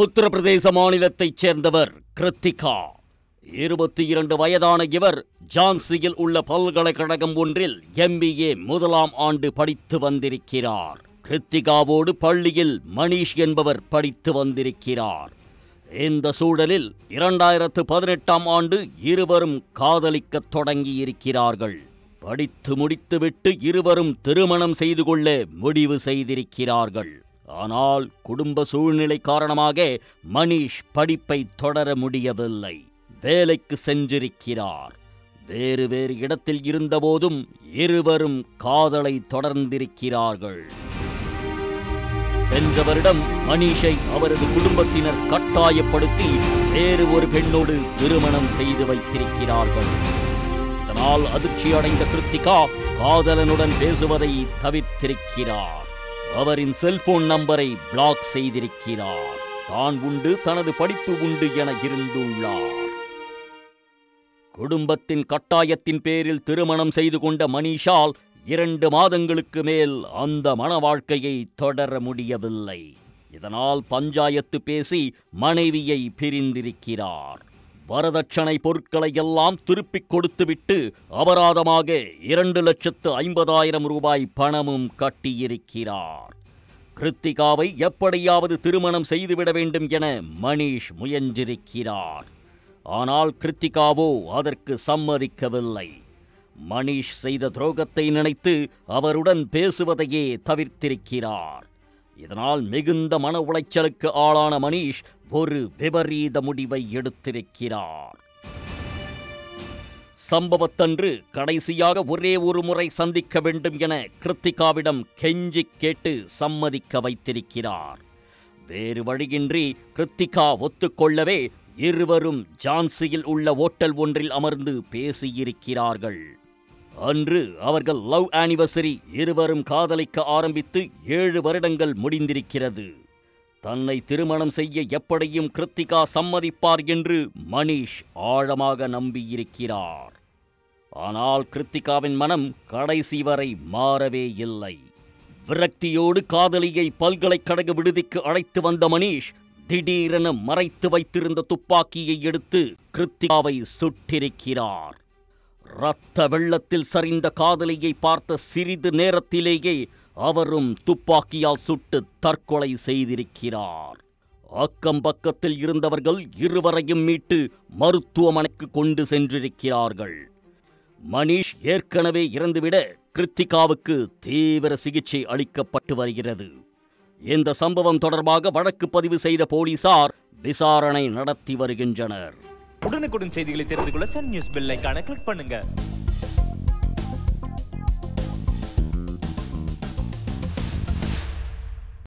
உத்தரப்பிரதேச மாநிலத்தைச் சேர்ந்தவர் கிருத்திகா. 22 வயதான இவர் ஜான்சியில் உள்ள பல்கலைக்கழகம் ஒன்றில் MBA முதலாம் ஆண்டு படித்து வந்திருக்கிறார். கிருத்திகாவோடு பள்ளியில் மணிஷ் என்பவர் படித்து வந்திருக்கிறார். இந்த சூழலில் 2018ஆம் ஆண்டு இருவரும் காதலிக்கத் தொடங்கியிருக்கிறார்கள். படித்து முடித்துவிட்டு இருவரும் திருமணம் செய்து கொள்ள முடிவு செய்திருக்கிறார்கள். ஆனால் குடும்ப சூழ்நிலை காரணமாக மணிஷ் படிப்பை தொடர முடியவில்லை. வேலைக்கு சென்றிருக்கிறார். வேறு இடத்தில் இருந்தபோதும் இருவரும் காதலை தொடர்ந்திருக்கிறார்கள். சென்ற வருடம் மணிஷை அவரது குடும்பத்தினர் கட்டாயப்படுத்தி வேறு ஒரு பெண்ணோடு திருமணம் செய்து வைத்திருக்கிறார்கள். இதனால் அதிர்ச்சி அடைந்த கிருத்திகா காதலனுடன் பேசுவதை தவிர்த்திருக்கிறார். அவரின் செல்போன் நம்பரை பிளாக் செய்திருக்கிறார். தான் உண்டு, தனது படிப்பு உண்டு என இருந்துள்ளார். குடும்பத்தின் கட்டாயத்தின் பேரில் திருமணம் செய்து கொண்ட மணிஷால் 2 மாதங்களுக்கு மேல் அந்த மன வாழ்க்கையை தொடர முடியவில்லை. இதனால் பஞ்சாயத்து பேசி மனைவியை பிரிந்திருக்கிறார். வரதட்சணை பொருட்களை எல்லாம் திருப்பிக் கொடுத்துவிட்டு அபராதமாக 2,50,000 ரூபாய் பணமும் கட்டியிருக்கிறார். கிருத்திகாவை எப்படியாவது திருமணம் செய்துவிட வேண்டும் என மணிஷ் முயன்றிருக்கிறார். ஆனால் கிருத்திகாவோ அதற்கு சம்மதிக்கவில்லை. மணிஷ் செய்த துரோகத்தை நினைத்து அவருடன் பேசுவதையே தவிர்த்திருக்கிறார். இதனால் மிகுந்த மன உளைச்சலுக்கு ஆளான மணிஷ் ஒரு விபரீத முடிவை எடுத்திருக்கிறார். சம்பவத்தன்று கடைசியாக ஒரே ஒரு முறை சந்திக்க வேண்டும் என கிருத்திகாவிடம் கெஞ்சி கேட்டு சம்மதிக்க வைத்திருக்கிறார். வேறு வழியின்றி கிருத்திகா ஒத்துக்கொள்ளவே இருவரும் ஜான்சியில் உள்ள ஓட்டல் ஒன்றில் அமர்ந்து பேசியிருக்கிறார்கள். அன்று அவர்கள் லவ் ஆனிவர்சரி. இருவரும் காதலிக்க ஆரம்பித்து 7 வருடங்கள் முடிந்திருக்கிறது. தன்னை திருமணம் செய்ய எப்படியும் கிருத்திகா சம்மதிப்பார் என்று மணிஷ் ஆழமாக நம்பியிருக்கிறார். ஆனால் கிருத்திகாவின் மனம் கடைசி வரை மாறவே இல்லை. விரக்தியோடு காதலியை பல்கலைக்கழக விடுதிக்கு அழைத்து வந்த மணிஷ் திடீரென மறைத்து வைத்திருந்த துப்பாக்கியை எடுத்து கிருத்திகாவை சுட்டிருக்கிறார். இரத்த வெள்ளத்தில் சரிந்த காதலியை பார்த்த சிறிது நேரத்திலேயே அவரும் துப்பாக்கியால் சுட்டு தற்கொலை செய்திருக்கிறார். அக்கம் பக்கத்தில் இருந்தவர்கள் இருவரையும் மீட்டு மருத்துவமனைக்கு கொண்டு சென்றிருக்கிறார்கள். மணிஷ் ஏற்கனவே இறந்துவிட கிருத்திகாவுக்கு தீவிர சிகிச்சை அளிக்கப்பட்டு வருகிறது. இந்த சம்பவம் தொடர்பாக வழக்கு பதிவு செய்த போலீசார் விசாரணை நடத்தி வருகின்றனர். உடனுக்குடன் செய்திகளை தெரிந்து கொள்ள சன் நியூஸ் பெல் ஐகானை கிளிக் பண்ணுங்க.